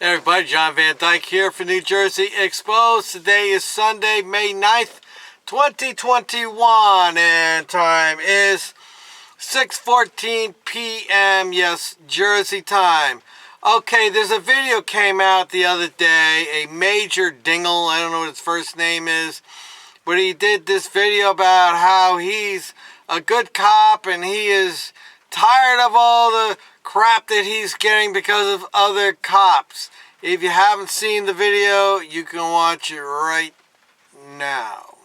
Hey everybody, John Van Dyke here for New Jersey Exposed. Today is Sunday, May 9th, 2021, and time is 6:14 p.m. Yes, Jersey time. Okay, there's a video came out the other day, a Major Dingle, I don't know what his first name is, but he did this video about how he's a good cop and he is tired of all the crap that he's getting because of other cops. If you haven't seen the video, you can watch it right now.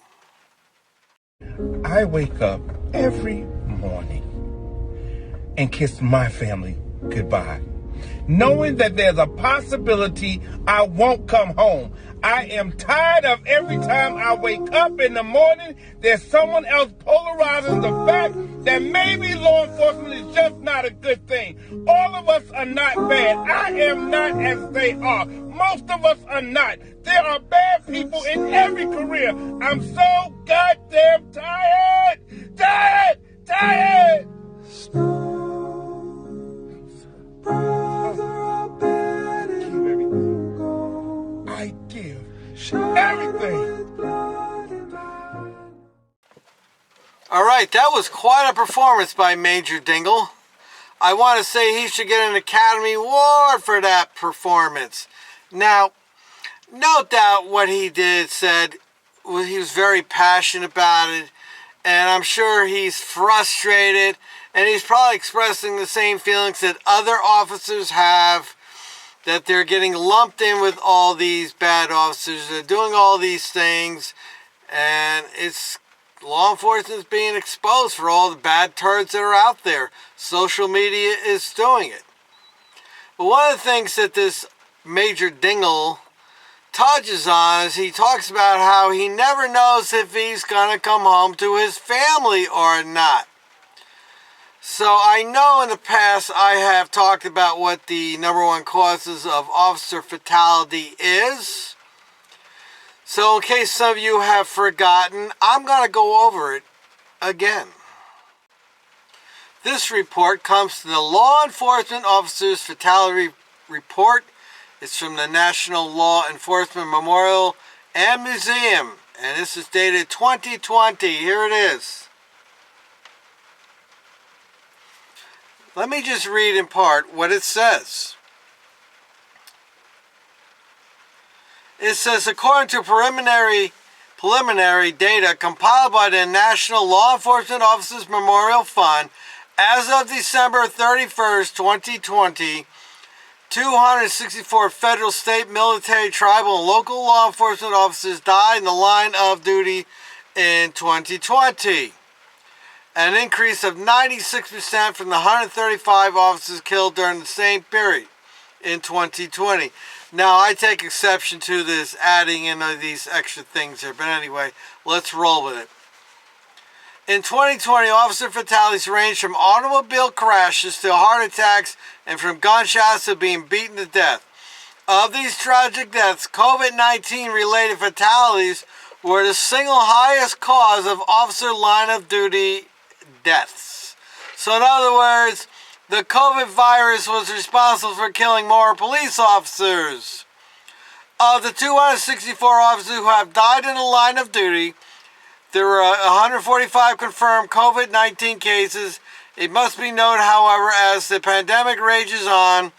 I wake up every morning and kiss my family goodbye, knowing that there's a possibility I won't come home. I am tired of every time I wake up in the morning, there's someone else polarizing the fact that maybe law enforcement is just not a good thing. All of us are not bad. I am not as they are. Most of us are not. There are bad people in every career. I'm so goddamn tired. Tired. I give everything. All right, that was quite a performance by Major Dingle. I want to say he should get an Academy Award for that performance. Now, no doubt what he said, he was very passionate about it, and I'm sure he's frustrated, and he's probably expressing the same feelings that other officers have, that they're getting lumped in with all these bad officers, they're doing all these things, and it's law enforcement is being exposed for all the bad turds that are out there. Social media is doing it. But one of the things that this Major Dingle touches on is he talks about how he never knows if he's going to come home to his family or not. So I know in the past I have talked about what the number one causes of officer fatality is. So in case some of you have forgotten, I'm going to go over it again. This report comes from the Law Enforcement Officers Fatality Report. It's from the National Law Enforcement Memorial and Museum. And this is dated 2020. Here it is. Let me just read in part what it says. It says, according to preliminary data compiled by the National Law Enforcement Officers Memorial Fund, as of December 31st, 2020, 264 federal, state, military, tribal, and local law enforcement officers died in the line of duty in 2020. An increase of 96% from the 135 officers killed during the same period in 2020. Now, I take exception to this adding in these extra things here, but anyway, let's roll with it. In 2020, officer fatalities ranged from automobile crashes to heart attacks and from gunshots to being beaten to death. Of these tragic deaths, COVID-19 related fatalities were the single highest cause of officer line of duty deaths. So in other words, the COVID virus was responsible for killing more police officers. Of the 264 officers who have died in the line of duty, there were 145 confirmed COVID-19 cases. It must be noted, however, as the pandemic rages on,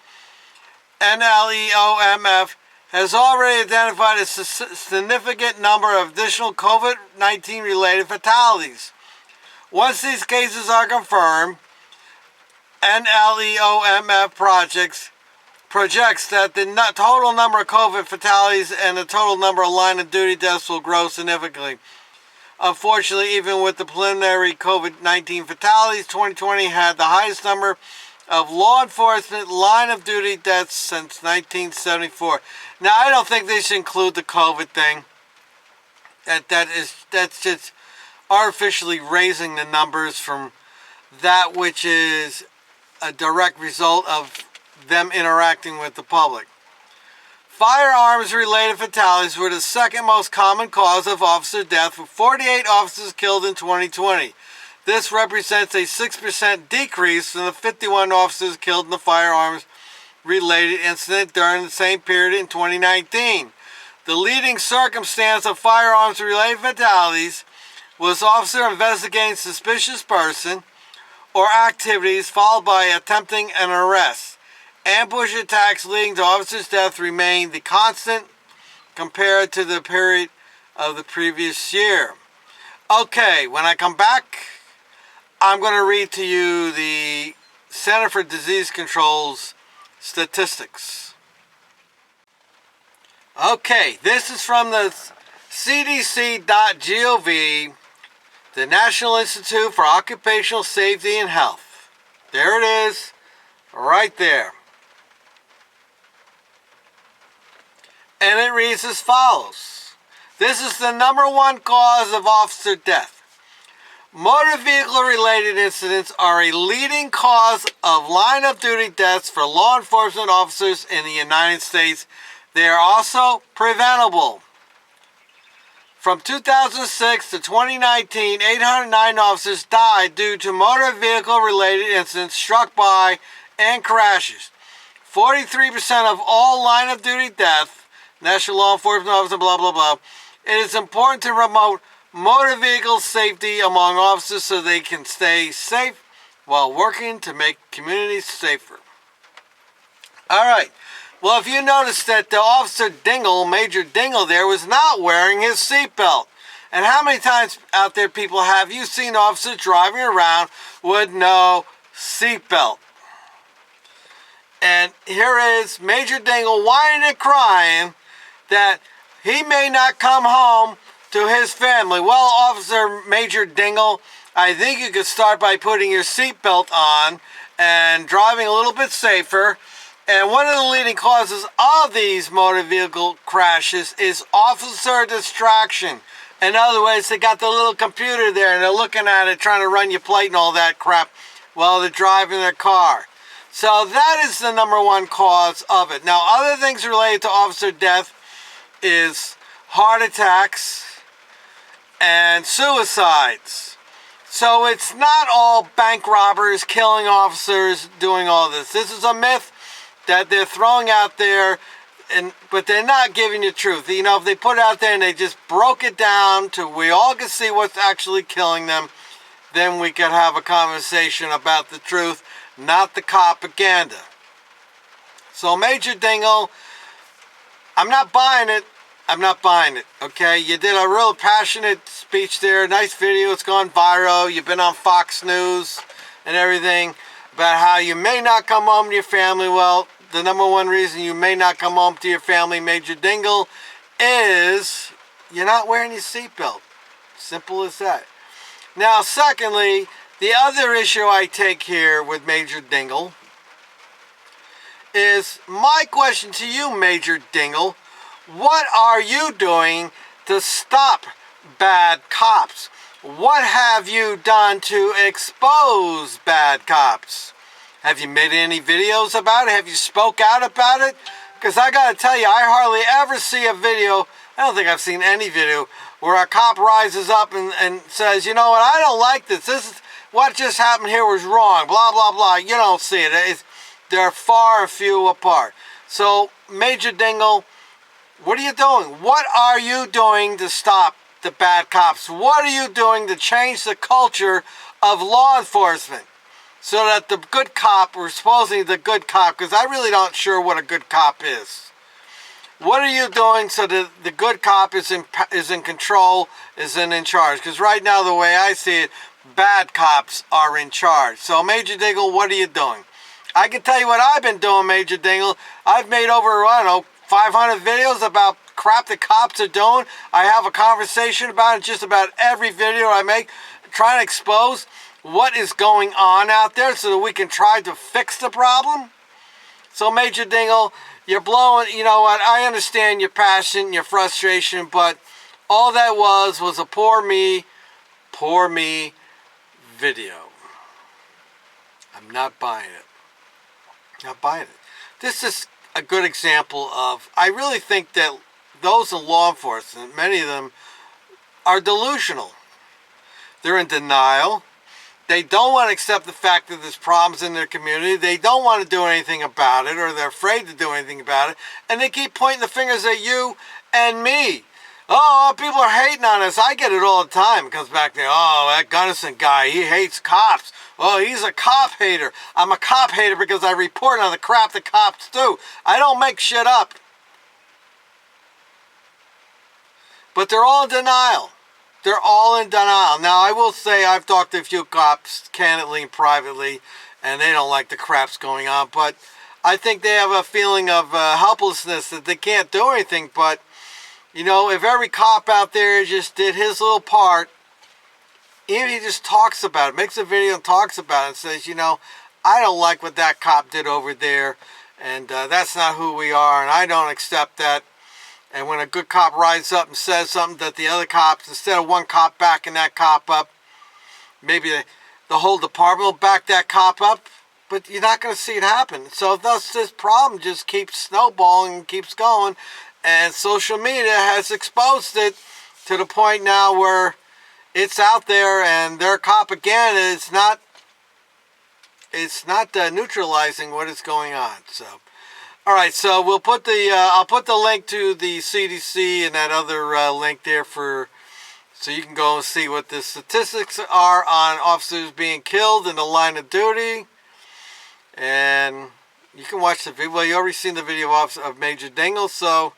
NLEOMF has already identified a significant number of additional COVID-19 related fatalities. Once these cases are confirmed, NLEOMF projects that the total number of COVID fatalities and the total number of line of duty deaths will grow significantly. Unfortunately, even with the preliminary COVID-19 fatalities, 2020 had the highest number of law enforcement line of duty deaths since 1974. Now, I don't think they should include the COVID thing. That's just artificially raising the numbers from that which is a direct result of them interacting with the public. Firearms-related fatalities were the second most common cause of officer death, with 48 officers killed in 2020. This represents a 6% decrease from the 51 officers killed in the firearms related incident during the same period in 2019. The leading circumstance of firearms-related fatalities was officer investigating suspicious person or activities followed by attempting an arrest. Ambush attacks leading to officer's death remain the constant compared to the period of the previous year. Okay, when I come back, I'm going to read to you the Center for Disease Control's statistics. Okay, this is from the CDC.gov, the National Institute for Occupational Safety and Health. There it is, right there. And it reads as follows. This is the #1 cause of officer death. Motor vehicle-related incidents are a leading cause of line-of-duty deaths for law enforcement officers in the United States. They are also preventable. From 2006 to 2019, 809 officers died due to motor vehicle-related incidents struck by and crashes. 43% of all line-of-duty deaths, National Law Enforcement Officer, blah, blah, blah. It is important to promote motor vehicle safety among officers so they can stay safe while working to make communities safer. All right. Well, if you noticed that the Officer Dingle, Major Dingle there, was not wearing his seatbelt. And how many times out there, people, have you seen officers driving around with no seatbelt? And here is Major Dingle whining and crying that he may not come home to his family. Well, Officer Major Dingle, I think you could start by putting your seatbelt on and driving a little bit safer. And one of the leading causes of these motor vehicle crashes is officer distraction. In other words, they got the little computer there and they're looking at it, trying to run your plate and all that crap while they're driving their car. So that is the #1 cause of it. Now, other things related to officer death is heart attacks and suicides. So it's not all bank robbers killing officers doing all this. This is a myth that they're throwing out there, but they're not giving you truth. You know, if they put it out there and they just broke it down to we all can see what's actually killing them, then we could have a conversation about the truth, not the propaganda. So Major Dingle, I'm not buying it. I'm not buying it, okay? You did a real passionate speech there, nice video, it's gone viral. You've been on Fox News and everything about how you may not come home to your family. Well, the #1 reason you may not come home to your family, Major Dingle, is you're not wearing your seatbelt. Simple as that. Now, secondly, the other issue I take here with Major Dingle is my question to you, Major Dingle. What are you doing to stop bad cops? What have you done to expose bad cops? Have you made any videos about it? Have you spoke out about it? Because I got to tell you, I hardly ever see a video, I don't think I've seen any video, where a cop rises up and says, you know what, I don't like this. This is what just happened here was wrong, blah, blah, blah. You don't see it. They're far and few apart. So, Major Dingle, what are you doing? What are you doing to stop the bad cops? What are you doing to change the culture of law enforcement so that the good cop, or supposedly the good cop, because I really don't sure what a good cop is. What are you doing so that the good cop is in control, is in charge? Because right now, the way I see it, bad cops are in charge. So, Major Dingle, what are you doing? I can tell you what I've been doing, Major Dingle. I've made over, 500 videos about crap the cops are doing. I have a conversation about it just about every video I make, trying to expose what is going on out there so that we can try to fix the problem. So, Major Dingle, you're blowing, you know what, I understand your passion, your frustration, but all that was a poor me video. I'm not buying it. Not buying it. This is a good example of, I really think that those in law enforcement, many of them, are delusional. They're in denial. They don't want to accept the fact that there's problems in their community. They don't want to do anything about it, or they're afraid to do anything about it. And they keep pointing the fingers at you and me. Oh, people are hating on us. I get it all the time. It comes back to, oh, that Gunnison guy, he hates cops. Oh, he's a cop hater. I'm a cop hater because I report on the crap that cops do. I don't make shit up. But they're all in denial. They're all in denial. Now, I will say I've talked to a few cops candidly and privately, and they don't like the crap's going on. But I think they have a feeling of helplessness that they can't do anything. But, you know, if every cop out there just did his little part, even he just talks about it, makes a video and talks about it and says, you know, I don't like what that cop did over there, and that's not who we are, and I don't accept that. And when a good cop rises up and says something that the other cops, instead of one cop backing that cop up, maybe the whole department will back that cop up, but you're not going to see it happen. So thus this problem just keeps snowballing and keeps going, and social media has exposed it to the point now where it's out there, and their cop again is not neutralizing what is going on. So. All right, so we'll put the I'll put the link to the CDC and that other link there so you can go and see what the statistics are on officers being killed in the line of duty, and you can watch the video. Well, you already seen the video of Major Dingle, so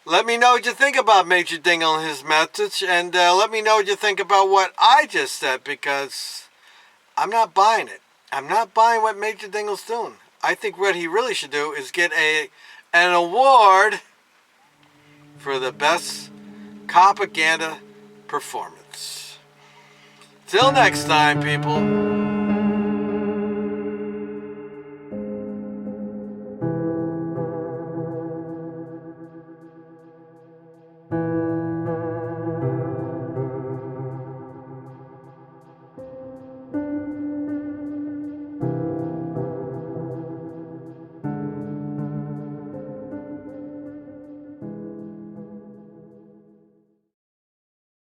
let me know what you think about Major Dingle and his message, and let me know what you think about what I just said, because I'm not buying it. I'm not buying what Major Dingle's doing. I think what he really should do is get an award for the best propaganda performance. Till next time, people.